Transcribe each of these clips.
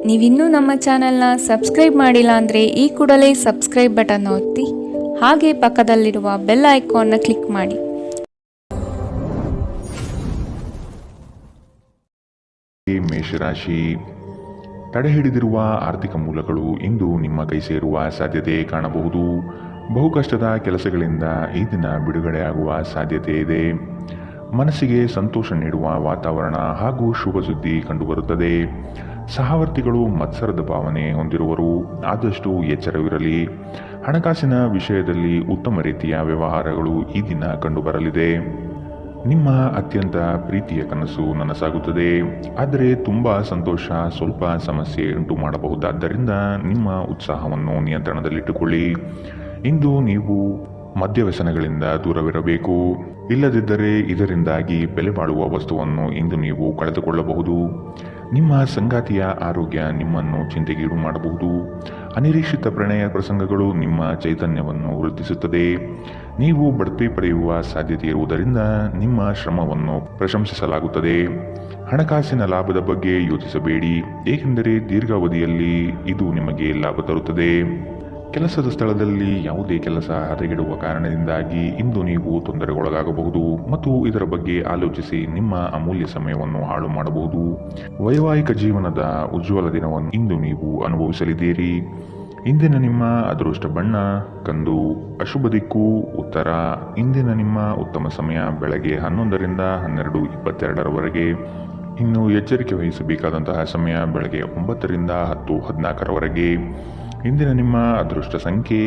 ನೀವಿನ್ನೂ ನಮ್ಮ ಚಾನೆಲ್ನ ಸಬ್ಸ್ಕ್ರೈಬ್ ಮಾಡಿಲ್ಲ ಅಂದರೆ ಈ ಕೂಡಲೇ ಸಬ್ಸ್ಕ್ರೈಬ್ ಬಟನ್ ಒತ್ತಿ ಹಾಗೆ ಪಕ್ಕದಲ್ಲಿರುವ ಬೆಲ್ ಐಕಾನ್ನ ಕ್ಲಿಕ್ ಮಾಡಿ. ಮೇಷರಾಶಿ, ತಡೆಹಿಡಿದಿರುವ ಆರ್ಥಿಕ ಮೂಲಗಳು ಇಂದು ನಿಮ್ಮ ಕೈ ಸೇರುವ ಸಾಧ್ಯತೆ ಕಾಣಬಹುದು. ಬಹುಕಷ್ಟದ ಕೆಲಸಗಳಿಂದ ಈ ದಿನ ಬಿಡುಗಡೆಯಾಗುವ ಸಾಧ್ಯತೆ ಇದೆ. ಮನಸ್ಸಿಗೆ ಸಂತೋಷ ನೀಡುವ ವಾತಾವರಣ ಹಾಗೂ ಶುಭ ಸುದ್ದಿ ಕಂಡುಬರುತ್ತದೆ. ಸಹವರ್ತಿಗಳು ಮತ್ಸರದ ಭಾವನೆ ಹೊಂದಿರುವರು, ಆದಷ್ಟು ಎಚ್ಚರವಿರಲಿ. ಹಣಕಾಸಿನ ವಿಷಯದಲ್ಲಿ ಉತ್ತಮ ರೀತಿಯ ವ್ಯವಹಾರಗಳು ಈ ದಿನ ಕಂಡುಬರಲಿದೆ. ನಿಮ್ಮ ಅತ್ಯಂತ ಪ್ರೀತಿಯ ಕನಸು ನನಸಾಗುತ್ತದೆ, ಆದರೆ ತುಂಬ ಸಂತೋಷ ಸ್ವಲ್ಪ ಸಮಸ್ಯೆ ಉಂಟು ಮಾಡಬಹುದಾದ್ದರಿಂದ ನಿಮ್ಮ ಉತ್ಸಾಹವನ್ನು ನಿಯಂತ್ರಣದಲ್ಲಿಟ್ಟುಕೊಳ್ಳಿ. ಇಂದು ನೀವು ಮದ್ಯವ್ಯಸನಗಳಿಂದ ದೂರವಿರಬೇಕು, ಇಲ್ಲದಿದ್ದರೆ ಇದರಿಂದಾಗಿ ಬೆಲೆ ಬಾಳುವ ವಸ್ತುವನ್ನು ಇಂದು ನೀವು ಕಳೆದುಕೊಳ್ಳಬಹುದು. ನಿಮ್ಮ ಸಂಗಾತಿಯ ಆರೋಗ್ಯ ನಿಮ್ಮನ್ನು ಚಿಂತೆಗೀಡು ಮಾಡಬಹುದು. ಅನಿರೀಕ್ಷಿತ ಪ್ರಣಯ ಪ್ರಸಂಗಗಳು ನಿಮ್ಮ ಚೈತನ್ಯವನ್ನು ವೃದ್ಧಿಸುತ್ತದೆ. ನೀವು ಬಡ್ತಿ ಪಡೆಯುವ ಸಾಧ್ಯತೆ ಇರುವುದರಿಂದ ನಿಮ್ಮ ಶ್ರಮವನ್ನು ಪ್ರಶಂಸಿಸಲಾಗುತ್ತದೆ. ಹಣಕಾಸಿನ ಲಾಭದ ಬಗ್ಗೆ ಯೋಚಿಸಬೇಡಿ, ಏಕೆಂದರೆ ದೀರ್ಘಾವಧಿಯಲ್ಲಿ ಇದು ನಿಮಗೆ ಲಾಭ ತರುತ್ತದೆ. ಕೆಲಸದ ಸ್ಥಳದಲ್ಲಿ ಯಾವುದೇ ಕೆಲಸ ಹದಗೆಡುವ ಕಾರಣದಿಂದಾಗಿ ಇಂದು ನೀವು ತೊಂದರೆಗೊಳಗಾಗಬಹುದು ಮತ್ತು ಇದರ ಬಗ್ಗೆ ಆಲೋಚಿಸಿ ನಿಮ್ಮ ಅಮೂಲ್ಯ ಸಮಯವನ್ನು ಹಾಳು ಮಾಡಬಹುದು. ವೈವಾಹಿಕ ಜೀವನದ ಉಜ್ವಲ ದಿನವನ್ನು ಇಂದು ನೀವು ಅನುಭವಿಸಲಿದ್ದೀರಿ. ಇಂದಿನ ನಿಮ್ಮ ಅದೃಷ್ಟ ಬಣ್ಣ ಕಂದು, ಅಶುಭ ದಿಕ್ಕು ಉತ್ತರ. ಇಂದಿನ ನಿಮ್ಮ ಉತ್ತಮ ಸಮಯ ಬೆಳಗ್ಗೆ 11ರಿಂದ 12:22 ಇನ್ನು ಎಚ್ಚರಿಕೆ ವಹಿಸಬೇಕಾದಂತಹ ಸಮಯ ಬೆಳಗ್ಗೆ 9ರಿಂದ 10:14 ಇಂದಿನ ನಿಮ್ಮ ಅದೃಷ್ಟ ಸಂಖ್ಯೆ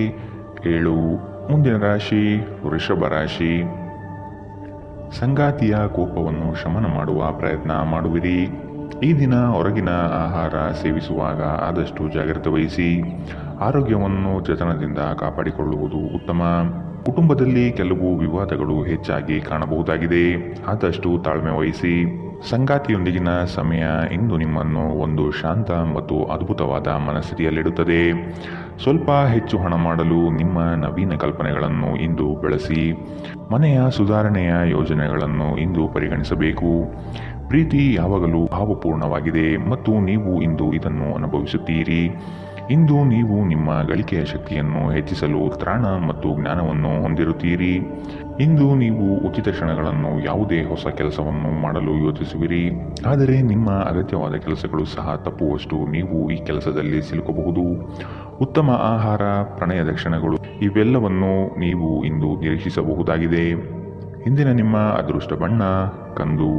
7. ಮುಂದಿನ ರಾಶಿ ವೃಷಭ ರಾಶಿ. ಸಂಗಾತಿಯ ಕೋಪವನ್ನು ಶಮನ ಮಾಡುವ ಪ್ರಯತ್ನ ಮಾಡುವಿರಿ. ಈ ದಿನ ಹೊರಗಿನ ಆಹಾರ ಸೇವಿಸುವಾಗ ಆದಷ್ಟು ಜಾಗ್ರತೆ ವಹಿಸಿ. ಆರೋಗ್ಯವನ್ನು ಜತನದಿಂದ ಕಾಪಾಡಿಕೊಳ್ಳುವುದು ಉತ್ತಮ. ಕುಟುಂಬದಲ್ಲಿ ಕೆಲವು ವಿವಾದಗಳು ಹೆಚ್ಚಾಗಿ ಕಾಣಬಹುದಾಗಿದೆ, ಆದಷ್ಟು ತಾಳ್ಮೆ ವಹಿಸಿ. ಸಂಗಾತಿಯೊಂದಿಗಿನ ಸಮಯ ಇಂದು ನಿಮ್ಮನ್ನು ಒಂದು ಶಾಂತ ಮತ್ತು ಅದ್ಭುತವಾದ ಮನಸ್ಥಿತಿಯಲ್ಲಿಡುತ್ತದೆ. ಸ್ವಲ್ಪ ಹೆಚ್ಚು ಹಣ ಮಾಡಲು ನಿಮ್ಮ ನವೀನ ಕಲ್ಪನೆಗಳನ್ನು ಇಂದು ಬೆಳೆಸಿ. ಮನೆಯ ಸುಧಾರಣೆಯ ಯೋಜನೆಗಳನ್ನು ಇಂದು ಪರಿಗಣಿಸಬೇಕು. ಪ್ರೀತಿ ಯಾವಾಗಲೂ ಭಾವಪೂರ್ಣವಾಗಿದೆ ಮತ್ತು ನೀವು ಇಂದು ಇದನ್ನು ಅನುಭವಿಸುತ್ತೀರಿ. ಇಂದು ನೀವು ನಿಮ್ಮ ಗಳಿಕೆಯ ಶಕ್ತಿಯನ್ನು ಹೆಚ್ಚಿಸಲು ತ್ರಾಣ ಮತ್ತು ಜ್ಞಾನವನ್ನು ಹೊಂದಿರುತ್ತೀರಿ. ಇಂದು ನೀವು ಉಚಿತ ಕ್ಷಣಗಳನ್ನು ಯಾವುದೇ ಹೊಸ ಕೆಲಸವನ್ನು ಮಾಡಲು ಯೋಚಿಸುವಿರಿ, ಆದರೆ ನಿಮ್ಮ ಅಗತ್ಯವಾದ ಕೆಲಸಗಳು ಸಹ ತಪ್ಪುವಷ್ಟು ನೀವು ಈ ಕೆಲಸದಲ್ಲಿ ಸಿಲುಕಬಹುದು. ಉತ್ತಮ ಆಹಾರ, ಪ್ರಣಯದ ಕ್ಷಣಗಳು ಇವೆಲ್ಲವನ್ನು ನೀವು ಇಂದು ನಿರೀಕ್ಷಿಸಬಹುದಾಗಿದೆ. ಇಂದಿನ ನಿಮ್ಮ ಅದೃಷ್ಟ ಬಣ್ಣ ಕಂದು,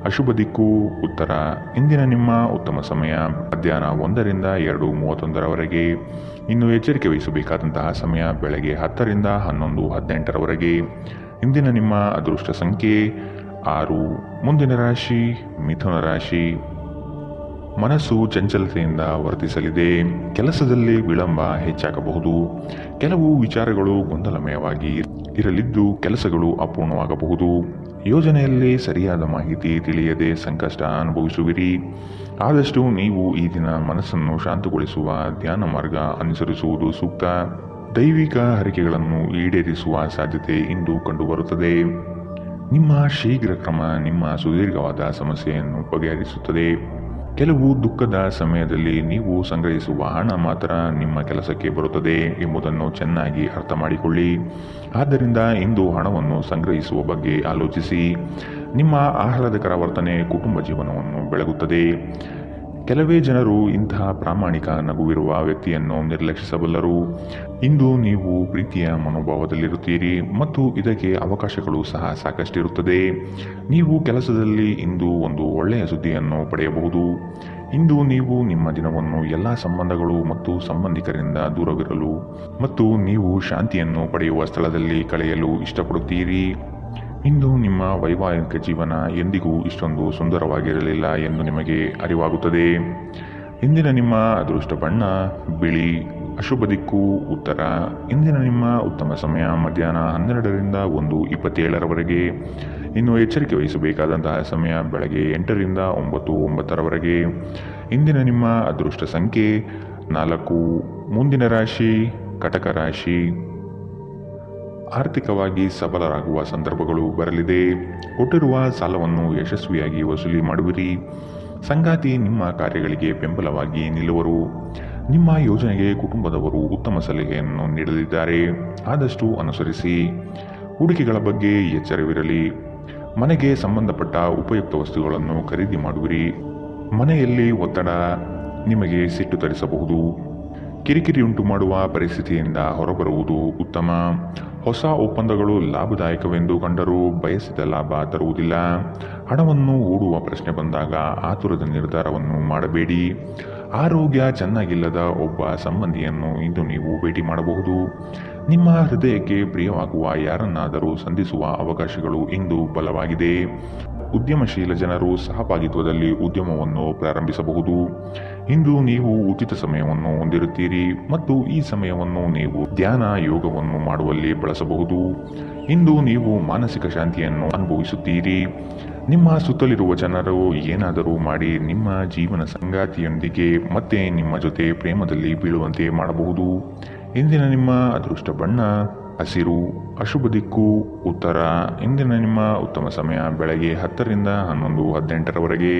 ಅಶುಭ ದಿಕ್ಕು ಉತ್ತರ. ಇಂದಿನ ನಿಮ್ಮ ಉತ್ತಮ ಸಮಯ ಮಧ್ಯಾಹ್ನ 1ರಿಂದ 2:31 ಇನ್ನು ಎಚ್ಚರಿಕೆ ವಹಿಸಬೇಕಾದಂತಹ ಸಮಯ ಬೆಳಗ್ಗೆ 10ರಿಂದ 11:18 ಇಂದಿನ ನಿಮ್ಮ ಅದೃಷ್ಟ ಸಂಖ್ಯೆ 6. ಮುಂದಿನ ರಾಶಿ ಮಿಥುನ ರಾಶಿ. ಮನಸ್ಸು ಚಂಚಲತೆಯಿಂದ ವರ್ತಿಸಲಿದೆ. ಕೆಲಸದಲ್ಲಿ ವಿಳಂಬ ಹೆಚ್ಚಾಗಬಹುದು. ಕೆಲವು ವಿಚಾರಗಳು ಗೊಂದಲಮಯವಾಗಿ ಇರಲಿದ್ದು ಕೆಲಸಗಳು ಅಪೂರ್ಣವಾಗಬಹುದು. ಯೋಜನೆಯಲ್ಲಿ ಸರಿಯಾದ ಮಾಹಿತಿ ತಿಳಿಯದೆ ಸಂಕಷ್ಟ ಅನುಭವಿಸುವಿರಿ. ಆದಷ್ಟು ನೀವು ಈ ದಿನ ಮನಸ್ಸನ್ನು ಶಾಂತಗೊಳಿಸುವ ಧ್ಯಾನ ಮಾರ್ಗ ಅನುಸರಿಸುವುದು ಸೂಕ್ತ. ದೈವಿಕ ಹರಕೆಗಳನ್ನು ಈಡೇರಿಸುವ ಸಾಧ್ಯತೆ ಇಂದು ಕಂಡುಬರುತ್ತದೆ. ನಿಮ್ಮ ಶೀಘ್ರ ಕ್ರಮ ನಿಮ್ಮ ಸುದೀರ್ಘವಾದ ಸಮಸ್ಯೆಯನ್ನು ಬಗೆಹರಿಸುತ್ತದೆ. ಕೆಲವು ದುಃಖದ ಸಮಯದಲ್ಲಿ ನೀವು ಸಂಗ್ರಹಿಸುವ ಹಣ ಮಾತ್ರ ನಿಮ್ಮ ಕೆಲಸಕ್ಕೆ ಬರುತ್ತದೆ ಎಂಬುದನ್ನು ಚೆನ್ನಾಗಿ ಅರ್ಥ ಮಾಡಿಕೊಳ್ಳಿ. ಆದ್ದರಿಂದ ಇಂದು ಹಣವನ್ನು ಸಂಗ್ರಹಿಸುವ ಬಗ್ಗೆ ಆಲೋಚಿಸಿ. ನಿಮ್ಮ ಆಹ್ಲಾದಕರ ವರ್ತನೆ ಕುಟುಂಬ ಜೀವನವನ್ನು ಬೆಳಗುತ್ತದೆ. ಕೆಲವೇ ಜನರು ಇಂತಹ ಪ್ರಾಮಾಣಿಕ ನಗುವಿರುವ ವ್ಯಕ್ತಿಯನ್ನು ನಿರ್ಲಕ್ಷಿಸಬಲ್ಲರು. ಇಂದು ನೀವು ಪ್ರೀತಿಯ ಮನೋಭಾವದಲ್ಲಿರುತ್ತೀರಿ ಮತ್ತು ಇದಕ್ಕೆ ಅವಕಾಶಗಳು ಸಹ ಸಾಕಷ್ಟಿರುತ್ತದೆ. ನೀವು ಕೆಲಸದಲ್ಲಿ ಇಂದು ಒಂದು ಒಳ್ಳೆಯ ಸುದ್ದಿಯನ್ನು ಪಡೆಯಬಹುದು. ಇಂದು ನೀವು ನಿಮ್ಮ ದಿನವನ್ನು ಎಲ್ಲ ಸಂಬಂಧಗಳು ಮತ್ತು ಸಂಬಂಧಿಕರಿಂದ ದೂರವಿರಲು ಮತ್ತು ನೀವು ಶಾಂತಿಯನ್ನು ಪಡೆಯುವ ಸ್ಥಳದಲ್ಲಿ ಕಳೆಯಲು ಇಷ್ಟಪಡುತ್ತೀರಿ. ಇಂದು ನಿಮ್ಮ ವೈವಾಹಿಕ ಜೀವನ ಎಂದಿಗೂ ಇಷ್ಟೊಂದು ಸುಂದರವಾಗಿರಲಿಲ್ಲ ಎಂದು ನಿಮಗೆ ಅರಿವಾಗುತ್ತದೆ. ಇಂದಿನ ನಿಮ್ಮ ಅದೃಷ್ಟ ಬಣ್ಣ ಬಿಳಿ, ಅಶುಭ ದಿಕ್ಕು ಉತ್ತರ. ಇಂದಿನ ನಿಮ್ಮ ಉತ್ತಮ ಸಮಯ ಮಧ್ಯಾಹ್ನ 12ರಿಂದ 1:27 ಇನ್ನು ಎಚ್ಚರಿಕೆ ವಹಿಸಬೇಕಾದಂತಹ ಸಮಯ ಬೆಳಗ್ಗೆ 8ರಿಂದ 9:09 ಇಂದಿನ ನಿಮ್ಮ ಅದೃಷ್ಟ ಸಂಖ್ಯೆ 4. ಮುಂದಿನ ರಾಶಿ ಕಟಕ ರಾಶಿ. ಆರ್ಥಿಕವಾಗಿ ಸಬಲರಾಗುವ ಸಂದರ್ಭಗಳು ಬರಲಿದೆ. ಕೊಟ್ಟಿರುವ ಸಾಲವನ್ನು ಯಶಸ್ವಿಯಾಗಿ ವಸೂಲಿ ಮಾಡುವಿರಿ. ಸಂಗಾತಿ ನಿಮ್ಮ ಕಾರ್ಯಗಳಿಗೆ ಬೆಂಬಲವಾಗಿ ನಿಲ್ಲುವರು. ನಿಮ್ಮ ಯೋಜನೆಗೆ ಕುಟುಂಬದವರು ಉತ್ತಮ ಸಲಹೆಯನ್ನು ನೀಡಲಿದ್ದಾರೆ, ಆದಷ್ಟು ಅನುಸರಿಸಿ. ಹೂಡಿಕೆಗಳ ಬಗ್ಗೆ ಎಚ್ಚರವಿರಲಿ. ಮನೆಗೆ ಸಂಬಂಧಪಟ್ಟ ಉಪಯುಕ್ತ ವಸ್ತುಗಳನ್ನು ಖರೀದಿ ಮಾಡುವಿರಿ. ಮನೆಯಲ್ಲಿ ಒತ್ತಡ ನಿಮಗೆ ಸಿಟ್ಟು ತರಿಸಬಹುದು. ಕಿರಿಕಿರಿಯುಂಟು ಮಾಡುವ ಪರಿಸ್ಥಿತಿಯಿಂದ ಹೊರಬರುವುದು ಉತ್ತಮ. ಹೊಸ ಒಪ್ಪಂದಗಳು ಲಾಭದಾಯಕವೆಂದು ಕಂಡರೂ ಬಯಸಿದ ಲಾಭ ತರುವುದಿಲ್ಲ. ಹಣವನ್ನು ಹೂಡುವ ಪ್ರಶ್ನೆ ಬಂದಾಗ ಆತುರದ ನಿರ್ಧಾರವನ್ನು ಮಾಡಬೇಡಿ. ಆರೋಗ್ಯ ಚೆನ್ನಾಗಿಲ್ಲದ ಒಬ್ಬ ಸಂಬಂಧಿಯನ್ನು ಇಂದು ನೀವು ಭೇಟಿ ಮಾಡಬಹುದು. ನಿಮ್ಮ ಹೃದಯಕ್ಕೆ ಪ್ರಿಯವಾಗುವ ಯಾರನ್ನಾದರೂ ಸಂಧಿಸುವ ಅವಕಾಶಗಳು ಇಂದು ಬಲವಾಗಿದೆ. ಉದ್ಯಮಶೀಲ ಜನರು ಸಹಭಾಗಿತ್ವದಲ್ಲಿ ಉದ್ಯಮವನ್ನು ಪ್ರಾರಂಭಿಸಬಹುದು. ಇಂದು ನೀವು ಉಚಿತ ಸಮಯವನ್ನು ಹೊಂದಿರುತ್ತೀರಿ ಮತ್ತು ಈ ಸಮಯವನ್ನು ನೀವು ಧ್ಯಾನ ಯೋಗವನ್ನು ಮಾಡುವಲ್ಲಿ ಬಳಸಬಹುದು. ಇಂದು ನೀವು ಮಾನಸಿಕ ಶಾಂತಿಯನ್ನು ಅನುಭವಿಸುತ್ತೀರಿ. ನಿಮ್ಮ ಸುತ್ತಲಿರುವ ಜನರು ಏನಾದರೂ ಮಾಡಿ ನಿಮ್ಮ ಜೀವನ ಸಂಗಾತಿಯೊಂದಿಗೆ ಮತ್ತೆ ನಿಮ್ಮ ಜೊತೆ ಪ್ರೇಮದಲ್ಲಿ ಬೀಳುವಂತೆ ಮಾಡಬಹುದು. ಇಂದಿನ ನಿಮ್ಮ ಅದೃಷ್ಟ ಬಣ್ಣ ಹಸಿರು. ಅಶುಭ ದಿಕ್ಕು ಉತ್ತರ. ಇಂದಿನ ನಿಮ್ಮ ಉತ್ತಮ ಸಮಯ ಬೆಳಗ್ಗೆ 10 ರಿಂದ 11, 18ರವರೆಗೆ.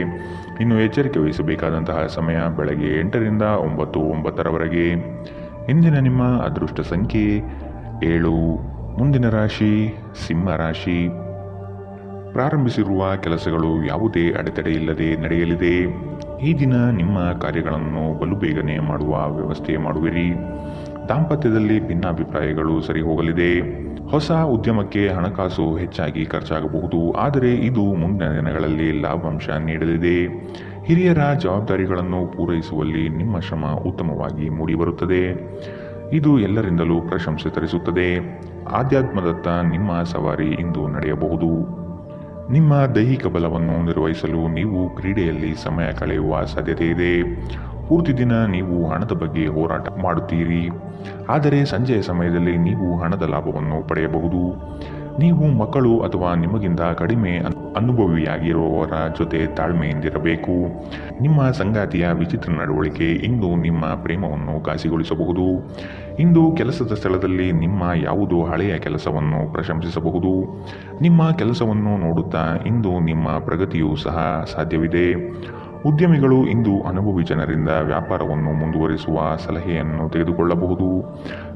ಇನ್ನು ಎಚ್ಚರಿಕೆ ವಹಿಸಬೇಕಾದಂತಹ ಸಮಯ ಬೆಳಗ್ಗೆ 8 ರಿಂದ 9, 9ರವರೆಗೆ. ಇಂದಿನ ನಿಮ್ಮ ಅದೃಷ್ಟ ಸಂಖ್ಯೆ 7. ಮುಂದಿನ ರಾಶಿ ಸಿಂಹ ರಾಶಿ. ಪ್ರಾರಂಭಿಸಿರುವ ಕೆಲಸಗಳು ಯಾವುದೇ ಅಡೆತಡೆ ಇಲ್ಲದೆ ನಡೆಯಲಿದೆ. ಈ ದಿನ ನಿಮ್ಮ ಕಾರ್ಯಗಳನ್ನು ಬಲು ಬೇಗನೆ ಮಾಡುವ ವ್ಯವಸ್ಥೆ ಮಾಡುವಿರಿ. ದಾಂಪತ್ಯದಲ್ಲಿ ಭಿನ್ನಾಭಿಪ್ರಾಯಗಳು ಸರಿ ಹೋಗಲಿದೆ. ಹೊಸ ಉದ್ಯಮಕ್ಕೆ ಹಣಕಾಸು ಹೆಚ್ಚಾಗಿ ಖರ್ಚಾಗಬಹುದು, ಆದರೆ ಇದು ಮುಂದಿನ ದಿನಗಳಲ್ಲಿ ಲಾಭಾಂಶ ನೀಡಲಿದೆ. ಹಿರಿಯರ ಜವಾಬ್ದಾರಿಗಳನ್ನು ಪೂರೈಸುವಲ್ಲಿ ನಿಮ್ಮ ಶ್ರಮ ಉತ್ತಮವಾಗಿ ಮೂಡಿಬರುತ್ತದೆ. ಇದು ಎಲ್ಲರಿಂದಲೂ ಪ್ರಶಂಸೆ ತರಿಸುತ್ತದೆ. ಆಧ್ಯಾತ್ಮದತ್ತ ನಿಮ್ಮ ಸವಾರಿ ಇಂದು ನಡೆಯಬಹುದು. ನಿಮ್ಮ ದೈಹಿಕ ಬಲವನ್ನು ನಿರ್ವಹಿಸಲು ನೀವು ಕ್ರೀಡೆಯಲ್ಲಿ ಸಮಯ ಕಳೆಯುವ ಸಾಧ್ಯತೆ ಇದೆ. ಪೂರ್ತಿ ದಿನ ನೀವು ಹಣದ ಬಗ್ಗೆ ಹೋರಾಟ ಮಾಡುತ್ತೀರಿ, ಆದರೆ ಸಂಜೆಯ ಸಮಯದಲ್ಲಿ ನೀವು ಹಣದ ಲಾಭವನ್ನು ಪಡೆಯಬಹುದು. ನೀವು ಮಕ್ಕಳು ಅಥವಾ ನಿಮಗಿಂತ ಕಡಿಮೆ ಅನುಭವಿಯಾಗಿರುವವರ ಜೊತೆ ತಾಳ್ಮೆಯಿಂದಿರಬೇಕು. ನಿಮ್ಮ ಸಂಗಾತಿಯ ವಿಚಿತ್ರ ನಡವಳಿಕೆ ಇಂದು ನಿಮ್ಮ ಪ್ರೇಮವನ್ನು ಘಾಸಿಗೊಳಿಸಬಹುದು. ಇಂದು ಕೆಲಸದ ಸ್ಥಳದಲ್ಲಿ ನಿಮ್ಮ ಯಾವುದೋ ಹಳೆಯ ಕೆಲಸವನ್ನು ಪ್ರಶಂಸಿಸಬಹುದು. ನಿಮ್ಮ ಕೆಲಸವನ್ನು ನೋಡುತ್ತಾ ಇಂದು ನಿಮ್ಮ ಪ್ರಗತಿಯೂ ಸಹ ಸಾಧ್ಯವಿದೆ. ಉದ್ಯಮಿಗಳು ಇಂದು ಅನುಭವಿ ಜನರಿಂದ ವ್ಯಾಪಾರವನ್ನು ಮುಂದುವರಿಸುವ ಸಲಹೆಯನ್ನು ತೆಗೆದುಕೊಳ್ಳಬಹುದು.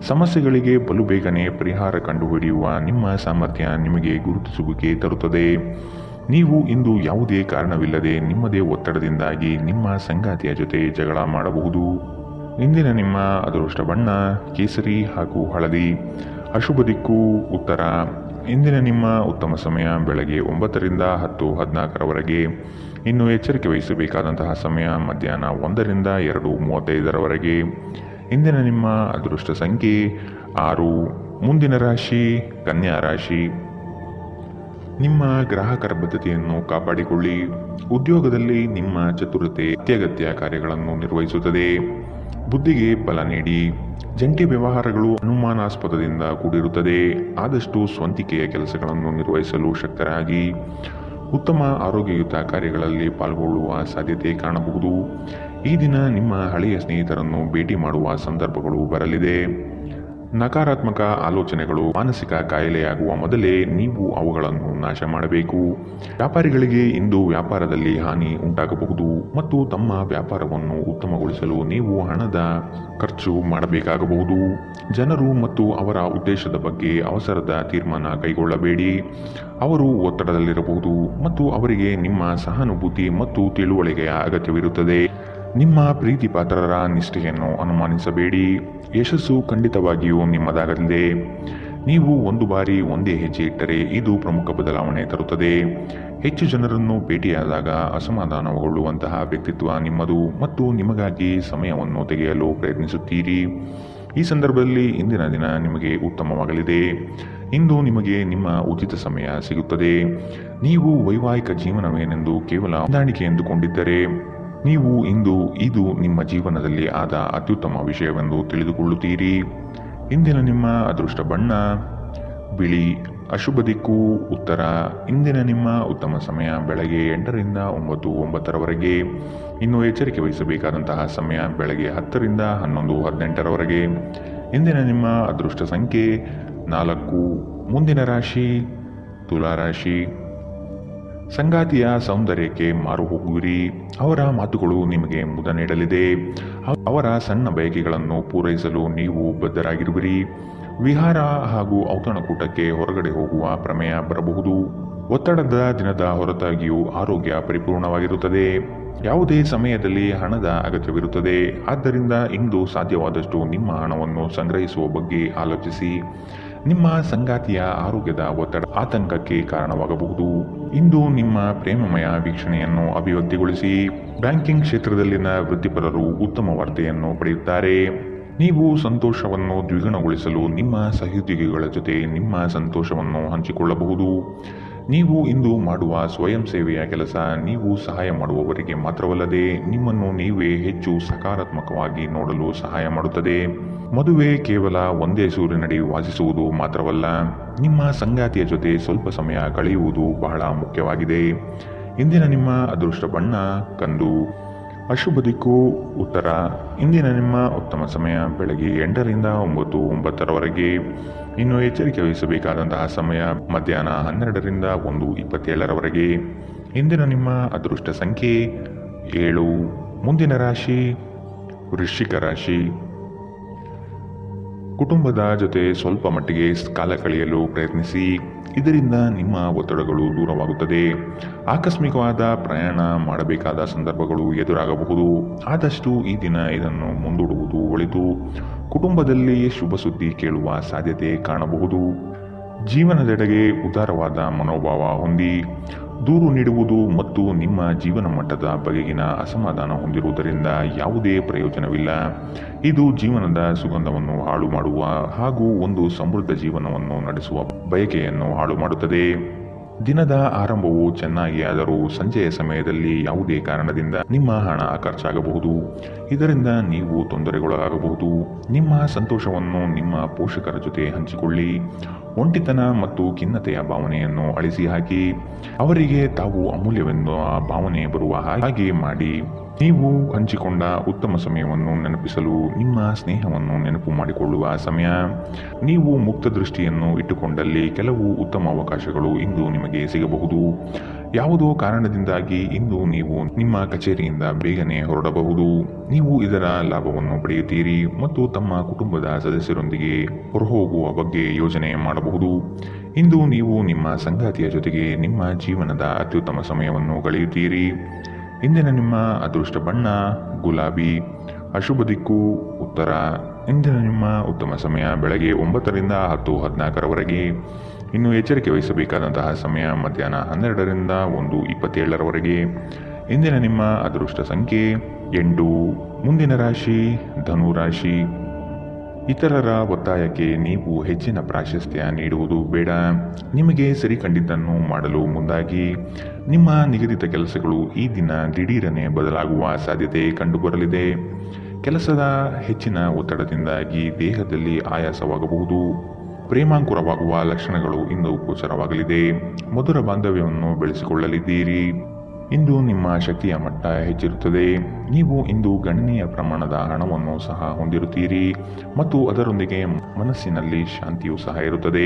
ಸಮಸ್ಯೆಗಳಿಗೆ ಬಲು ಬೇಗನೆ ಪರಿಹಾರ ಕಂಡುಹಿಡಿಯುವ ನಿಮ್ಮ ಸಾಮರ್ಥ್ಯ ನಿಮಗೆ ಗುರುತಿಸುವಿಕೆ ತರುತ್ತದೆ. ನೀವು ಇಂದು ಯಾವುದೇ ಕಾರಣವಿಲ್ಲದೆ ನಿಮ್ಮದೇ ಒತ್ತಡದಿಂದಾಗಿ ನಿಮ್ಮ ಸಂಗಾತಿಯ ಜೊತೆ ಜಗಳ ಮಾಡಬಹುದು. ಇಂದಿನ ನಿಮ್ಮ ಅದೃಷ್ಟ ಬಣ್ಣ ಕೇಸರಿ ಹಾಗೂ ಹಳದಿ. ಅಶುಭ ದಿಕ್ಕು ಉತ್ತರ. ಇಂದಿನ ನಿಮ್ಮ ಉತ್ತಮ ಸಮಯ ಬೆಳಗ್ಗೆ 9 ರಿಂದ 10, 14ರವರೆಗೆ. ಇನ್ನು ಎಚ್ಚರಿಕೆ ವಹಿಸಬೇಕಾದಂತಹ ಸಮಯ ಮಧ್ಯಾಹ್ನ 1 ರಿಂದ 2:35ರವರೆಗೆ. ಇಂದಿನ ನಿಮ್ಮ ಅದೃಷ್ಟ ಸಂಖ್ಯೆ 6. ಮುಂದಿನ ರಾಶಿ ಕನ್ಯಾ ರಾಶಿ. ನಿಮ್ಮ ಗ್ರಾಹಕರ ಬದ್ಧತೆಯನ್ನು ಕಾಪಾಡಿಕೊಳ್ಳಿ. ಉದ್ಯೋಗದಲ್ಲಿ ನಿಮ್ಮ ಚತುರತೆ ಅತ್ಯಗತ್ಯ ಕಾರ್ಯಗಳನ್ನು ನಿರ್ವಹಿಸುತ್ತದೆ. ಬುದ್ಧಿಗೆ ಬಲ ನೀಡಿ. ಜಂಟಿ ವ್ಯವಹಾರಗಳು ಅನುಮಾನಾಸ್ಪದದಿಂದ ಕೂಡಿರುತ್ತದೆ. ಆದಷ್ಟು ಸ್ವಂತಿಕೆಯ ಕೆಲಸಗಳನ್ನು ನಿರ್ವಹಿಸಲು ಶಕ್ತರಾಗಿ. ಉತ್ತಮ ಆರೋಗ್ಯಯುತ ಕಾರ್ಯಗಳಲ್ಲಿ ಪಾಲ್ಗೊಳ್ಳುವ ಸಾಧ್ಯತೆ ಕಾಣಬಹುದು. ಈ ದಿನ ನಿಮ್ಮ ಹಳೆಯ ಸ್ನೇಹಿತರನ್ನು ಭೇಟಿ ಮಾಡುವ ಸಂದರ್ಭಗಳು ಬರಲಿದೆ. ನಕಾರಾತ್ಮಕ ಆಲೋಚನೆಗಳು ಮಾನಸಿಕ ಕಾಯಿಲೆಯಾಗುವ ಮೊದಲೇ ನೀವು ಅವುಗಳನ್ನು ನಾಶ ಮಾಡಬೇಕು. ವ್ಯಾಪಾರಿಗಳಿಗೆ ಇಂದು ವ್ಯಾಪಾರದಲ್ಲಿ ಹಾನಿ ಉಂಟಾಗಬಹುದು ಮತ್ತು ತಮ್ಮ ವ್ಯಾಪಾರವನ್ನು ಉತ್ತಮಗೊಳಿಸಲು ನೀವು ಹಣದ ಖರ್ಚು ಮಾಡಬೇಕಾಗಬಹುದು. ಜನರು ಮತ್ತು ಅವರ ಉದ್ದೇಶದ ಬಗ್ಗೆ ಅವಸರದ ತೀರ್ಮಾನ ಕೈಗೊಳ್ಳಬೇಡಿ. ಅವರು ಒತ್ತಡದಲ್ಲಿರಬಹುದು ಮತ್ತು ಅವರಿಗೆ ನಿಮ್ಮ ಸಹಾನುಭೂತಿ ಮತ್ತು ತಿಳುವಳಿಕೆಯ ಅಗತ್ಯವಿರುತ್ತದೆ. ನಿಮ್ಮ ಪ್ರೀತಿ ಪಾತ್ರರ ನಿಷ್ಠೆಯನ್ನು ಅನುಮಾನಿಸಬೇಡಿ. ಯಶಸ್ಸು ಖಂಡಿತವಾಗಿಯೂ ನಿಮ್ಮದಾಗಲಿದೆ. ನೀವು ಒಂದು ಬಾರಿ ಒಂದೇ ಹೆಜ್ಜೆ ಇಟ್ಟರೆ ಇದು ಪ್ರಮುಖ ಬದಲಾವಣೆ ತರುತ್ತದೆ. ಹೆಚ್ಚು ಜನರನ್ನು ಭೇಟಿಯಾದಾಗ ಅಸಮಾಧಾನಗೊಳ್ಳುವಂತಹ ವ್ಯಕ್ತಿತ್ವ ನಿಮ್ಮದು ಮತ್ತು ನಿಮಗಾಗಿ ಸಮಯವನ್ನು ತೆಗೆಯಲು ಪ್ರಯತ್ನಿಸುತ್ತೀರಿ. ಈ ಸಂದರ್ಭದಲ್ಲಿ ಇಂದಿನ ದಿನ ನಿಮಗೆ ಉತ್ತಮವಾಗಲಿದೆ. ಇಂದು ನಿಮಗೆ ನಿಮ್ಮ ಉಚಿತ ಸಮಯ ಸಿಗುತ್ತದೆ. ನೀವು ವೈವಾಹಿಕ ಜೀವನವೇನೆಂದು ಕೇವಲ ಹೊಂದಾಣಿಕೆ ಎಂದುಕೊಂಡಿದ್ದರೆ ನೀವು ಇಂದು ಇದು ನಿಮ್ಮ ಜೀವನದಲ್ಲಿ ಆದ ಅತ್ಯುತ್ತಮ ವಿಷಯವೆಂದು ತಿಳಿದುಕೊಳ್ಳುತ್ತೀರಿ. ಇಂದಿನ ನಿಮ್ಮ ಅದೃಷ್ಟ ಬಣ್ಣ ಬಿಳಿ. ಅಶುಭ ದಿಕ್ಕು ಉತ್ತರ. ಇಂದಿನ ನಿಮ್ಮ ಉತ್ತಮ ಸಮಯ ಬೆಳಗ್ಗೆ 8 ರಿಂದ 9, 9ರವರೆಗೆ. ಇನ್ನು ಎಚ್ಚರಿಕೆ ವಹಿಸಬೇಕಾದಂತಹ ಸಮಯ ಬೆಳಗ್ಗೆ 10 ರಿಂದ 11, 18ರವರೆಗೆ. ಇಂದಿನ ನಿಮ್ಮ ಅದೃಷ್ಟ ಸಂಖ್ಯೆ 4. ಮುಂದಿನ ರಾಶಿ ತುಲಾ ರಾಶಿ. ಸಂಗಾತಿಯ ಸೌಂದರ್ಯಕ್ಕೆ ಮಾರು ಹೋಗುವಿರಿ. ಅವರ ಮಾತುಗಳು ನಿಮಗೆ ಮುದ ನೀಡಲಿದೆ. ಅವರ ಸಣ್ಣ ಬಯಕೆಗಳನ್ನು ಪೂರೈಸಲು ನೀವು ಬದ್ಧರಾಗಿರುವಿರಿ. ವಿಹಾರ ಹಾಗೂ ಔತಣಕೂಟಕ್ಕೆ ಹೊರಗಡೆ ಹೋಗುವ ಪ್ರಮೇಯ ಬರಬಹುದು. ಒತ್ತಡದ ದಿನದ ಹೊರತಾಗಿಯೂ ಆರೋಗ್ಯ ಪರಿಪೂರ್ಣವಾಗಿರುತ್ತದೆ. ಯಾವುದೇ ಸಮಯದಲ್ಲಿ ಹಣದ ಅಗತ್ಯವಿರುತ್ತದೆ. ಆದ್ದರಿಂದ ಇಂದು ಸಾಧ್ಯವಾದಷ್ಟು ನಿಮ್ಮ ಹಣವನ್ನು ಸಂಗ್ರಹಿಸುವ ಬಗ್ಗೆ ಆಲೋಚಿಸಿ. ನಿಮ್ಮ ಸಂಗಾತಿಯ ಆರೋಗ್ಯದ ಒತ್ತಡ ಆತಂಕಕ್ಕೆ ಕಾರಣವಾಗಬಹುದು. ಇಂದು ನಿಮ್ಮ ಪ್ರೇಮಮಯ ವೀಕ್ಷಣೆಯನ್ನು ಅಭಿವ್ಯಕ್ತಿಗೊಳಿಸಿ. ಬ್ಯಾಂಕಿಂಗ್ ಕ್ಷೇತ್ರದಲ್ಲಿನ ವೃತ್ತಿಪರರು ಉತ್ತಮ ವಾರ್ತೆಯನ್ನು ಪಡೆಯುತ್ತಾರೆ. ನೀವು ಸಂತೋಷವನ್ನು ದ್ವಿಗುಣಗೊಳಿಸಲು ನಿಮ್ಮ ಸಹೋದ್ಯೋಗಿಗಳ ಜೊತೆ ನಿಮ್ಮ ಸಂತೋಷವನ್ನು ಹಂಚಿಕೊಳ್ಳಬಹುದು. ನೀವು ಇಂದು ಮಾಡುವ ಸ್ವಯಂ ಸೇವೆಯ ಕೆಲಸ ನೀವು ಸಹಾಯ ಮಾಡುವವರಿಗೆ ಮಾತ್ರವಲ್ಲದೆ ನಿಮ್ಮನ್ನು ನೀವೇ ಹೆಚ್ಚು ಸಕಾರಾತ್ಮಕವಾಗಿ ನೋಡಲು ಸಹಾಯ ಮಾಡುತ್ತದೆ. ಮದುವೆ ಕೇವಲ ಒಂದೇ ಸೂರಿನಡಿ ವಾಸಿಸುವುದು ಮಾತ್ರವಲ್ಲ, ನಿಮ್ಮ ಸಂಗಾತಿಯ ಜೊತೆ ಸ್ವಲ್ಪ ಸಮಯ ಕಳೆಯುವುದು ಬಹಳ ಮುಖ್ಯವಾಗಿದೆ. ಇಂದಿನ ನಿಮ್ಮ ಅದೃಷ್ಟ ಬಣ್ಣ ಕಂದು. ಅಶುಭ ದಿಕ್ಕು ಉತ್ತರ. ಇಂದಿನ ನಿಮ್ಮ ಉತ್ತಮ ಸಮಯ ಬೆಳಗ್ಗೆ 8ರಿಂದ 9:09 ಇನ್ನು ಎಚ್ಚರಿಕೆ ವಹಿಸಬೇಕಾದಂತಹ ಸಮಯ ಮಧ್ಯಾಹ್ನ 12ರಿಂದ 1:27 ಇಂದಿನ ನಿಮ್ಮ ಅದೃಷ್ಟ ಸಂಖ್ಯೆ 7. ಮುಂದಿನ ರಾಶಿ ವೃಶ್ಚಿಕ ರಾಶಿ. ಕುಟುಂಬದ ಜೊತೆ ಸ್ವಲ್ಪ ಮಟ್ಟಿಗೆ ಕಾಲ ಕಳೆಯಲು ಪ್ರಯತ್ನಿಸಿ. ಇದರಿಂದ ನಿಮ್ಮ ಒತ್ತಡಗಳು ದೂರವಾಗುತ್ತದೆ. ಆಕಸ್ಮಿಕವಾದ ಪ್ರಯಾಣ ಮಾಡಬೇಕಾದ ಸಂದರ್ಭಗಳು ಎದುರಾಗಬಹುದು. ಆದಷ್ಟು ಈ ದಿನ ಇದನ್ನು ಮುಂದೂಡುವುದು ಒಳಿತು. ಕುಟುಂಬದಲ್ಲಿ ಶುಭ ಸುದ್ದಿ ಕೇಳುವ ಸಾಧ್ಯತೆ ಕಾಣಬಹುದು. ಜೀವನದೆಡೆಗೆ ಉದಾರವಾದ ಮನೋಭಾವ ಹೊಂದಿ. ದೂರು ನೀಡುವುದು ಮತ್ತು ನಿಮ್ಮ ಜೀವನ ಮಟ್ಟದ ಬಗೆಗಿನ ಅಸಮಾಧಾನ ಹೊಂದಿರುವುದರಿಂದ ಯಾವುದೇ ಪ್ರಯೋಜನವಿಲ್ಲ. ಇದು ಜೀವನದ ಸುಗಂಧವನ್ನು ಹಾಳು ಮಾಡುವ ಹಾಗೂ ಒಂದು ಸಮೃದ್ಧ ಜೀವನವನ್ನು ನಡೆಸುವ ಬಯಕೆಯನ್ನು ಹಾಳು ಮಾಡುತ್ತದೆ. ದಿನದ ಆರಂಭವು ಚೆನ್ನಾಗಿ ಆದರೂ ಸಂಜೆಯ ಸಮಯದಲ್ಲಿ ಯಾವುದೇ ಕಾರಣದಿಂದ ನಿಮ್ಮ ಹಣ ಖರ್ಚಾಗಬಹುದು. ಇದರಿಂದ ನೀವು ತೊಂದರೆಗೊಳಗಾಗಬಹುದು. ನಿಮ್ಮ ಸಂತೋಷವನ್ನು ನಿಮ್ಮ ಪೋಷಕರ ಜೊತೆ ಹಂಚಿಕೊಳ್ಳಿ. ಒಂಟಿತನ ಮತ್ತು ಖಿನ್ನತೆಯ ಭಾವನೆಯನ್ನು ಅಳಿಸಿ ಹಾಕಿ. ಅವರಿಗೆ ತಾವು ಅಮೂಲ್ಯವೆಂದು ಆ ಭಾವನೆ ಬರುವ ಹಾಗೆ ಮಾಡಿ. ನೀವು ಹಂಚಿಕೊಂಡ ಉತ್ತಮ ಸಮಯವನ್ನು ನೆನಪಿಸಲು ನಿಮ್ಮ ಸ್ನೇಹವನ್ನು ನೆನಪು ಮಾಡಿಕೊಳ್ಳುವ ಸಮಯ. ನೀವು ಮುಕ್ತ ದೃಷ್ಟಿಯನ್ನು ಇಟ್ಟುಕೊಂಡಲ್ಲಿ ಕೆಲವು ಉತ್ತಮ ಅವಕಾಶಗಳು ಇಂದು ನಿಮಗೆ ಸಿಗಬಹುದು. ಯಾವುದೋ ಕಾರಣದಿಂದಾಗಿ ಇಂದು ನೀವು ನಿಮ್ಮ ಕಚೇರಿಯಿಂದ ಬೇಗನೆ ಹೊರಡಬಹುದು. ನೀವು ಇದರ ಲಾಭವನ್ನು ಪಡೆಯುತ್ತೀರಿ ಮತ್ತು ತಮ್ಮ ಕುಟುಂಬದ ಸದಸ್ಯರೊಂದಿಗೆ ಹೊರಹೋಗುವ ಬಗ್ಗೆ ಯೋಜನೆ ಮಾಡಬಹುದು. ಇಂದು ನೀವು ನಿಮ್ಮ ಸಂಗಾತಿಯ ಜೊತೆಗೆ ನಿಮ್ಮ ಜೀವನದ ಅತ್ಯುತ್ತಮ ಸಮಯವನ್ನು ಕಳೆಯುತ್ತೀರಿ. ಇಂದಿನ ನಿಮ್ಮ ಅದೃಷ್ಟ ಬಣ್ಣ ಗುಲಾಬಿ. ಅಶುಭ ದಿಕ್ಕು ಉತ್ತರ. ಇಂದಿನ ನಿಮ್ಮ ಉತ್ತಮ ಸಮಯ ಬೆಳಗ್ಗೆ 9ರಿಂದ 10:14 ಇನ್ನು ಎಚ್ಚರಿಕೆ ವಹಿಸಬೇಕಾದಂತಹ ಸಮಯ ಮಧ್ಯಾಹ್ನ 12ರಿಂದ 1:27 ಇಂದಿನ ನಿಮ್ಮ ಅದೃಷ್ಟ ಸಂಖ್ಯೆ 8. ಮುಂದಿನ ರಾಶಿ ಧನು ರಾಶಿ. ಇತರರ ಒತ್ತಾಯಕ್ಕೆ ನೀವು ಹೆಚ್ಚಿನ ಪ್ರಾಶಸ್ತ್ಯ ನೀಡುವುದು ಬೇಡ. ನಿಮಗೆ ಸರಿ ಕಂಡಿದ್ದನ್ನು ಮಾಡಲು ಮುಂದಾಗಿ. ನಿಮ್ಮ ನಿಗದಿತ ಕೆಲಸಗಳು ಈ ದಿನ ದಿಢೀರನೆ ಬದಲಾಗುವ ಸಾಧ್ಯತೆ ಕಂಡುಬರಲಿದೆ. ಕೆಲಸದ ಹೆಚ್ಚಿನ ಒತ್ತಡದಿಂದಾಗಿ ದೇಹದಲ್ಲಿ ಆಯಾಸವಾಗಬಹುದು. ಪ್ರೇಮಾಂಕುರವಾಗುವ ಲಕ್ಷಣಗಳು ಇಂದು ಗೋಚರವಾಗಲಿದೆ. ಮಧುರ ಬಾಂಧವ್ಯವನ್ನು ಬೆಳೆಸಿಕೊಳ್ಳಲಿದ್ದೀರಿ. ಇಂದು ನಿಮ್ಮ ಶಕ್ತಿಯ ಮಟ್ಟ ಹೆಚ್ಚಿರುತ್ತದೆ. ನೀವು ಇಂದು ಗಣನೀಯ ಪ್ರಮಾಣದ ಹಣವನ್ನು ಸಹ ಹೊಂದಿರುತ್ತೀರಿ ಮತ್ತು ಅದರೊಂದಿಗೆ ಮನಸ್ಸಿನಲ್ಲಿ ಶಾಂತಿಯೂ ಸಹ ಇರುತ್ತದೆ.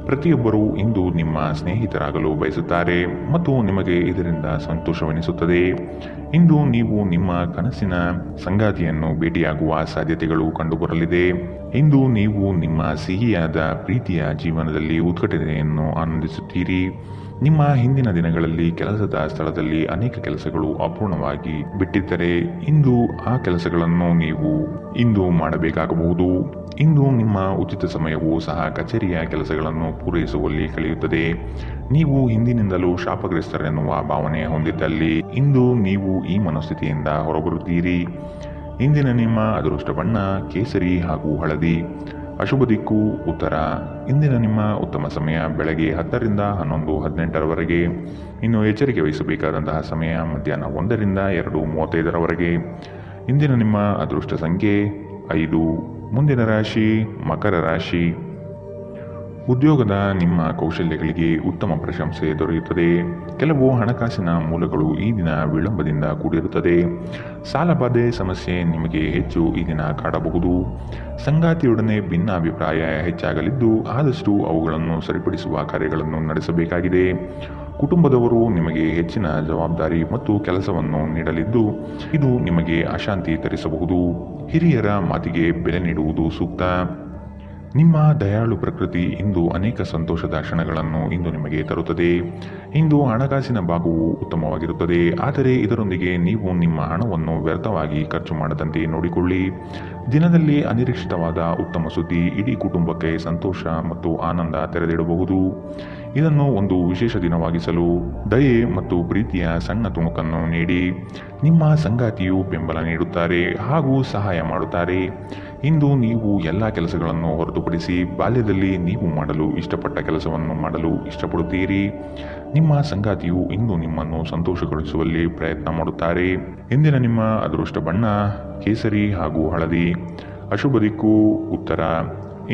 ಪ್ರತಿಯೊಬ್ಬರೂ ಇಂದು ನಿಮ್ಮ ಸ್ನೇಹಿತರಾಗಲು ಬಯಸುತ್ತಾರೆ ಮತ್ತು ನಿಮಗೆ ಇದರಿಂದ ಸಂತೋಷವೆನಿಸುತ್ತದೆ. ಇಂದು ನೀವು ನಿಮ್ಮ ಕನಸಿನ ಸಂಗಾತಿಯನ್ನು ಭೇಟಿಯಾಗುವ ಸಾಧ್ಯತೆಗಳು ಕಂಡುಬರಲಿದೆ. ಇಂದು ನೀವು ನಿಮ್ಮ ಸಿಹಿಯಾದ ಪ್ರೀತಿಯ ಜೀವನದಲ್ಲಿ ಉತ್ಕಟತೆಯನ್ನು ಆನಂದಿಸುತ್ತೀರಿ. ನಿಮ್ಮ ಹಿಂದಿನ ದಿನಗಳಲ್ಲಿ ಕೆಲಸದ ಸ್ಥಳದಲ್ಲಿ ಅನೇಕ ಕೆಲಸಗಳು ಅಪೂರ್ಣವಾಗಿ ಬಿಟ್ಟಿದ್ದರೆ ಇಂದು ಆ ಕೆಲಸಗಳನ್ನು ನೀವು ಇಂದು ಮಾಡಬೇಕಾಗಬಹುದು. ಇಂದು ನಿಮ್ಮ ಉಚಿತ ಸಮಯವೂ ಸಹ ಕಚೇರಿಯ ಕೆಲಸಗಳನ್ನು ಪೂರೈಸುವಲ್ಲಿ ಕಳೆಯುತ್ತದೆ. ನೀವು ಹಿಂದಿನಿಂದಲೂ ಶಾಪಗ್ರಸ್ತರೆನ್ನುವ ಭಾವನೆ ಹೊಂದಿದ್ದಲ್ಲಿ ಇಂದು ನೀವು ಈ ಮನಸ್ಥಿತಿಯಿಂದ ಹೊರಬರುತ್ತೀರಿ. ಇಂದಿನ ನಿಮ್ಮ ಅದೃಷ್ಟ ಬಣ್ಣ ಕೇಸರಿ ಹಾಗೂ ಹಳದಿ. ಅಶುಭ ದಿಕ್ಕು ಉತ್ತರ. ಇಂದಿನ ನಿಮ್ಮ ಉತ್ತಮ ಸಮಯ ಬೆಳಗ್ಗೆ 10ರಿಂದ 11:18 ಇನ್ನು ಎಚ್ಚರಿಕೆ ವಹಿಸಬೇಕಾದಂತಹ ಸಮಯ ಮಧ್ಯಾಹ್ನ 1ರಿಂದ 2:35 ಇಂದಿನ ನಿಮ್ಮ ಅದೃಷ್ಟ ಸಂಖ್ಯೆ 5. ಮುಂದಿನ ರಾಶಿ ಮಕರ ರಾಶಿ. ಉದ್ಯೋಗದ ನಿಮ್ಮ ಕೌಶಲ್ಯಗಳಿಗೆ ಉತ್ತಮ ಪ್ರಶಂಸೆ ದೊರೆಯುತ್ತದೆ. ಕೆಲವು ಹಣಕಾಸಿನ ಮೂಲಗಳು ಈ ದಿನ ವಿಳಂಬದಿಂದ ಕೂಡಿರುತ್ತದೆ. ಸಾಲಬಾಧೆ ಸಮಸ್ಯೆ ನಿಮಗೆ ಹೆಚ್ಚು ಈ ದಿನ ಕಾಡಬಹುದು. ಸಂಗಾತಿಯೊಡನೆ ಭಿನ್ನಾಭಿಪ್ರಾಯ ಹೆಚ್ಚಾಗಲಿದ್ದು ಆದಷ್ಟು ಅವುಗಳನ್ನು ಸರಿಪಡಿಸುವ ಕಾರ್ಯಗಳನ್ನು ನಡೆಸಬೇಕಾಗಿದೆ. ಕುಟುಂಬದವರು ನಿಮಗೆ ಹೆಚ್ಚಿನ ಜವಾಬ್ದಾರಿ ಮತ್ತು ಕೆಲಸವನ್ನು ನೀಡಲಿದ್ದು ಇದು ನಿಮಗೆ ಅಶಾಂತಿ ತರಿಸಬಹುದು. ಹಿರಿಯರ ಮಾತಿಗೆ ಬೆಲೆ ನೀಡುವುದು ಸೂಕ್ತ. ನಿಮ್ಮ ದಯಾಳು ಪ್ರಕೃತಿ ಇಂದು ಅನೇಕ ಸಂತೋಷದ ಕ್ಷಣಗಳನ್ನು ಇಂದು ನಿಮಗೆ ತರುತ್ತದೆ. ಇಂದು ಹಣಕಾಸಿನ ಭಾಗವು ಉತ್ತಮವಾಗಿರುತ್ತದೆ, ಆದರೆ ಇದರೊಂದಿಗೆ ನೀವು ನಿಮ್ಮ ಹಣವನ್ನು ವ್ಯರ್ಥವಾಗಿ ಖರ್ಚು ಮಾಡದಂತೆ ನೋಡಿಕೊಳ್ಳಿ. ದಿನದಲ್ಲಿ ಅನಿರೀಕ್ಷಿತವಾದ ಉತ್ತಮ ಸುದ್ದಿ ಇಡೀ ಕುಟುಂಬಕ್ಕೆ ಸಂತೋಷ ಮತ್ತು ಆನಂದ ತೆರೆದಿಡಬಹುದು. ಇದನ್ನು ಒಂದು ವಿಶೇಷ ದಿನವಾಗಿಸಲು ದಯೆ ಮತ್ತು ಪ್ರೀತಿಯ ಸಣ್ಣ ತುಣುಕನ್ನು ನೀಡಿ. ನಿಮ್ಮ ಸಂಗಾತಿಯು ಬೆಂಬಲ ನೀಡುತ್ತಾರೆ ಹಾಗೂ ಸಹಾಯ ಮಾಡುತ್ತಾರೆ. ಇಂದು ನೀವು ಎಲ್ಲ ಕೆಲಸಗಳನ್ನು ಹೊರತುಪಡಿಸಿ ಬಾಲ್ಯದಲ್ಲಿ ನೀವು ಮಾಡಲು ಇಷ್ಟಪಟ್ಟ ಕೆಲಸವನ್ನು ಮಾಡಲು ಇಷ್ಟಪಡುತ್ತೀರಿ. ನಿಮ್ಮ ಸಂಗಾತಿಯು ಇಂದು ನಿಮ್ಮನ್ನು ಸಂತೋಷಗೊಳಿಸುವಲ್ಲಿ ಪ್ರಯತ್ನ ಮಾಡುತ್ತಾರೆ. ಇಂದಿನ ನಿಮ್ಮ ಅದೃಷ್ಟ ಬಣ್ಣ ಕೇಸರಿ ಹಾಗೂ ಹಳದಿ. ಅಶುಭ ದಿಕ್ಕು ಉತ್ತರ.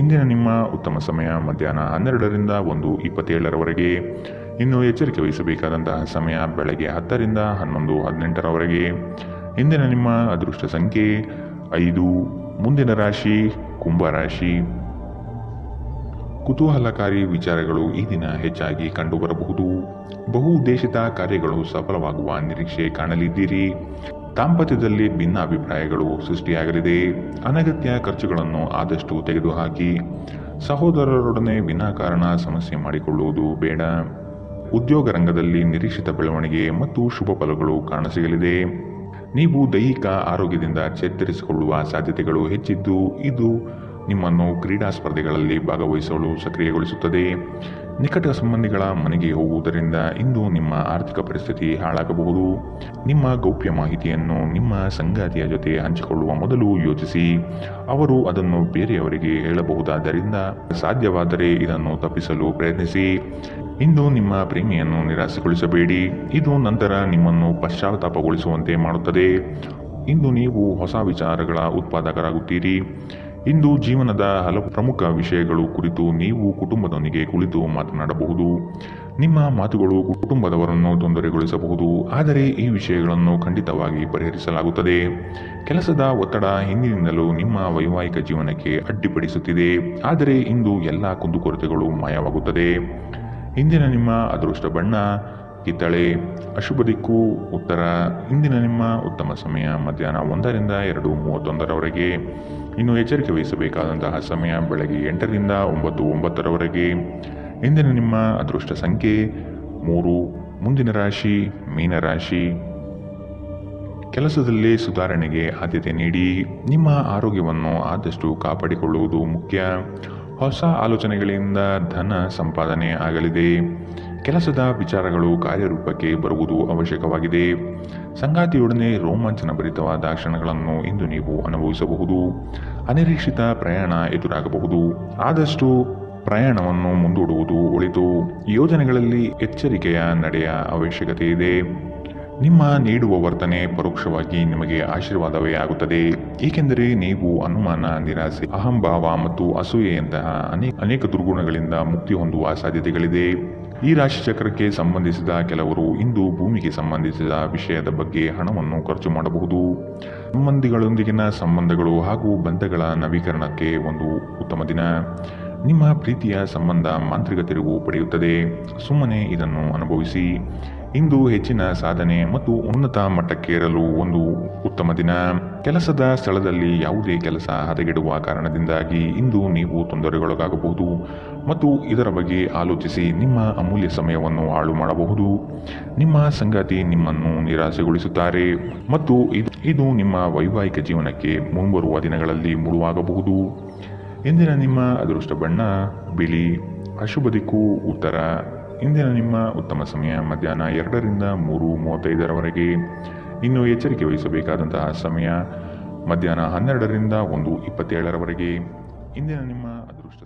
ಇಂದಿನ ನಿಮ್ಮ ಉತ್ತಮ ಸಮಯ ಮಧ್ಯಾಹ್ನ 12ರಿಂದ 1:27ರವರೆಗೆ. ಇನ್ನು ಎಚ್ಚರಿಕೆ ವಹಿಸಬೇಕಾದಂತಹ ಸಮಯ ಬೆಳಗ್ಗೆ 10ರಿಂದ 11:18ರವರೆಗೆ. ಇಂದಿನ ನಿಮ್ಮ ಅದೃಷ್ಟ ಸಂಖ್ಯೆ 5. ಮುಂದಿನ ರಾಶಿ ಕುಂಭರಾಶಿ. ಕುತೂಹಲಕಾರಿ ವಿಚಾರಗಳು ಈ ದಿನ ಹೆಚ್ಚಾಗಿ ಕಂಡುಬರಬಹುದು. ಬಹು ಉದ್ದೇಶಿತ ಕಾರ್ಯಗಳು ಸಫಲವಾಗುವ ನಿರೀಕ್ಷೆ ಕಾಣಲಿದ್ದೀರಿ. ದಾಂಪತ್ಯದಲ್ಲಿ ಭಿನ್ನಾಭಿಪ್ರಾಯಗಳು ಸೃಷ್ಟಿಯಾಗಲಿದೆ. ಅನಗತ್ಯ ಖರ್ಚುಗಳನ್ನು ಆದಷ್ಟು ತೆಗೆದುಹಾಕಿ. ಸಹೋದರರೊಡನೆ ವಿನಾಕಾರಣ ಸಮಸ್ಯೆ ಮಾಡಿಕೊಳ್ಳುವುದು ಬೇಡ. ಉದ್ಯೋಗ ರಂಗದಲ್ಲಿ ನಿರೀಕ್ಷಿತ ಬೆಳವಣಿಗೆ ಮತ್ತು ಶುಭ ಫಲಗಳು ಕಾಣಸಿಗಲಿದೆ. ನೀವು ದೈಹಿಕ ಆರೋಗ್ಯದಿಂದ ಚೇತರಿಸಿಕೊಳ್ಳುವ ಸಾಧ್ಯತೆಗಳು ಹೆಚ್ಚಿದ್ದು ಇದು ನಿಮ್ಮನ್ನು ಕ್ರೀಡಾ ಸ್ಪರ್ಧೆಗಳಲ್ಲಿ ಭಾಗವಹಿಸಲು ಸಕ್ರಿಯಗೊಳಿಸುತ್ತದೆ. ನಿಕಟ ಸಂಬಂಧಿಗಳ ಮನೆಗೆ ಹೋಗುವುದರಿಂದ ಇಂದು ನಿಮ್ಮ ಆರ್ಥಿಕ ಪರಿಸ್ಥಿತಿ ಹಾಳಾಗಬಹುದು. ನಿಮ್ಮ ಗೌಪ್ಯ ಮಾಹಿತಿಯನ್ನು ನಿಮ್ಮ ಸಂಗಾತಿಯ ಜೊತೆ ಹಂಚಿಕೊಳ್ಳುವ ಮೊದಲು ಯೋಚಿಸಿ. ಅವರು ಅದನ್ನು ಬೇರೆಯವರಿಗೆ ಹೇಳಬಹುದಾದ್ದರಿಂದ ಸಾಧ್ಯವಾದರೆ ಇದನ್ನು ತಪ್ಪಿಸಲು ಪ್ರಯತ್ನಿಸಿ. ಇಂದು ನಿಮ್ಮ ಪ್ರೇಮಿಯನ್ನು ನಿರಾಸೆಗೊಳಿಸಬೇಡಿ. ಇದು ನಂತರ ನಿಮ್ಮನ್ನು ಪಶ್ಚಾತ್ತಾಪಗೊಳಿಸುವಂತೆ ಮಾಡುತ್ತದೆ. ಇಂದು ನೀವು ಹೊಸ ವಿಚಾರಗಳ ಉತ್ಪಾದಕರಾಗುತ್ತೀರಿ. ಇಂದು ಜೀವನದ ಹಲವು ಪ್ರಮುಖ ವಿಷಯಗಳು ಕುರಿತು ನೀವು ಕುಟುಂಬದೊಂದಿಗೆ ಕುಳಿತು ಮಾತನಾಡಬಹುದು. ನಿಮ್ಮ ಮಾತುಗಳು ಕುಟುಂಬದವರನ್ನು ತೊಂದರೆಗೊಳಿಸಬಹುದು, ಆದರೆ ಈ ವಿಷಯಗಳನ್ನು ಖಂಡಿತವಾಗಿ ಪರಿಹರಿಸಲಾಗುತ್ತದೆ. ಕೆಲಸದ ಒತ್ತಡ ಹಿಂದಿನಿಂದಲೂ ನಿಮ್ಮ ವೈವಾಹಿಕ ಜೀವನಕ್ಕೆ ಅಡ್ಡಿಪಡಿಸುತ್ತಿದೆ, ಆದರೆ ಇಂದು ಎಲ್ಲ ಕುಂದುಕೊರತೆಗಳು ಮಾಯವಾಗುತ್ತದೆ. ಇಂದಿನ ನಿಮ್ಮ ಅದೃಷ್ಟ ಬಣ್ಣ ಕಿತ್ತಳೆ. ಅಶುಭ ದಿಕ್ಕು ಉತ್ತರ. ಇಂದಿನ ನಿಮ್ಮ ಉತ್ತಮ ಸಮಯ ಮಧ್ಯಾಹ್ನ 1ರಿಂದ 2:31ರವರೆಗೆ. ಇನ್ನು ಎಚ್ಚರಿಕೆ ವಹಿಸಬೇಕಾದಂತಹ ಸಮಯ ಬೆಳಗ್ಗೆ 8ರಿಂದ 9:09ರವರೆಗೆ. ಇಂದಿನ ನಿಮ್ಮ ಅದೃಷ್ಟ ಸಂಖ್ಯೆ 3. ಮುಂದಿನ ರಾಶಿ ಮೀನರಾಶಿ. ಕೆಲಸದಲ್ಲಿ ಸುಧಾರಣೆಗೆ ಆದ್ಯತೆ ನೀಡಿ. ನಿಮ್ಮ ಆರೋಗ್ಯವನ್ನು ಆದಷ್ಟು ಕಾಪಾಡಿಕೊಳ್ಳುವುದು ಮುಖ್ಯ. ಹೊಸ ಆಲೋಚನೆಗಳಿಂದ ಧನ ಸಂಪಾದನೆ ಆಗಲಿದೆ. ಕೆಲಸದ ವಿಚಾರಗಳು ಕಾರ್ಯರೂಪಕ್ಕೆ ಬರುವುದು ಅವಶ್ಯಕವಾಗಿದೆ. ಸಂಗಾತಿಯೊಡನೆ ರೋಮಾಂಚನ ಭರಿತವಾದ ಕ್ಷಣಗಳನ್ನು ಇಂದು ನೀವು ಅನುಭವಿಸಬಹುದು. ಅನಿರೀಕ್ಷಿತ ಪ್ರಯಾಣ ಎದುರಾಗಬಹುದು. ಆದಷ್ಟು ಪ್ರಯಾಣವನ್ನು ಮುಂದೂಡುವುದು ಒಳಿತು. ಯೋಜನೆಗಳಲ್ಲಿ ಎಚ್ಚರಿಕೆಯ ನಡೆಯ ಅವಶ್ಯಕತೆ ಇದೆ. ನಿಮ್ಮ ನೀಡುವ ವರ್ತನೆ ಪರೋಕ್ಷವಾಗಿ ನಿಮಗೆ ಆಶೀರ್ವಾದವೇ ಆಗುತ್ತದೆ, ಏಕೆಂದರೆ ನೀವು ಅನುಮಾನ, ನಿರಾಸೆ, ಅಹಂಭಾವ ಮತ್ತು ಅಸೂಯೆಯಂತಹ ಅನೇಕ ದುರ್ಗುಣಗಳಿಂದ ಮುಕ್ತಿ ಹೊಂದುವ ಸಾಧ್ಯತೆಗಳಿದೆ. ಈ ರಾಶಿ ಚಕ್ರಕ್ಕೆ ಸಂಬಂಧಿಸಿದ ಕೆಲವರು ಇಂದು ಭೂಮಿಗೆ ಸಂಬಂಧಿಸಿದ ವಿಷಯದ ಬಗ್ಗೆ ಹಣವನ್ನು ಖರ್ಚು ಮಾಡಬಹುದು. ಸಂಬಂಧಿಗಳೊಂದಿಗಿನ ಸಂಬಂಧಗಳು ಹಾಗೂ ಬಂಧಗಳ ನವೀಕರಣಕ್ಕೆ ಒಂದು ಉತ್ತಮ ದಿನ. ನಿಮ್ಮ ಪ್ರೀತಿಯ ಸಂಬಂಧ ಮಾಂತ್ರಿಕ ತಿರುವು ಪಡೆಯುತ್ತದೆ. ಸುಮ್ಮನೆ ಇದನ್ನು ಅನುಭವಿಸಿ. ಇಂದು ಹೆಚ್ಚಿನ ಸಾಧನೆ ಮತ್ತು ಉನ್ನತ ಮಟ್ಟಕ್ಕೇರಲು ಒಂದು ಉತ್ತಮ ದಿನ. ಕೆಲಸದ ಸ್ಥಳದಲ್ಲಿ ಯಾವುದೇ ಕೆಲಸ ಹದಗೆಡುವ ಕಾರಣದಿಂದಾಗಿ ಇಂದು ನೀವು ತೊಂದರೆಗೊಳಗಾಗಬಹುದು ಮತ್ತು ಇದರ ಬಗ್ಗೆ ಆಲೋಚಿಸಿ ನಿಮ್ಮ ಅಮೂಲ್ಯ ಸಮಯವನ್ನು ಹಾಳು ಮಾಡಬಹುದು. ನಿಮ್ಮ ಸಂಗಾತಿ ನಿಮ್ಮನ್ನು ನಿರಾಸೆಗೊಳಿಸುತ್ತಾರೆ ಮತ್ತು ಇದು ನಿಮ್ಮ ವೈವಾಹಿಕ ಜೀವನಕ್ಕೆ ಮುಂಬರುವ ದಿನಗಳಲ್ಲಿ ಮುಳುವಾಗಬಹುದು. ಇಂದಿನ ನಿಮ್ಮ ಅದೃಷ್ಟ ಬಣ್ಣ ಬಿಳಿ. ಅಶುಭ ದಿಕ್ಕು ಉತ್ತರ. ಇಂದಿನ ನಿಮ್ಮ ಉತ್ತಮ ಸಮಯ ಮಧ್ಯಾಹ್ನ 2ರಿಂದ 3:35ರವರೆಗೆ. ಇನ್ನು ಎಚ್ಚರಿಕೆ ವಹಿಸಬೇಕಾದಂತಹ ಸಮಯ ಮಧ್ಯಾಹ್ನ 12ರಿಂದ 1:27ರವರೆಗೆ. ಇಂದಿನ ನಿಮ್ಮ ಅದೃಷ್ಟ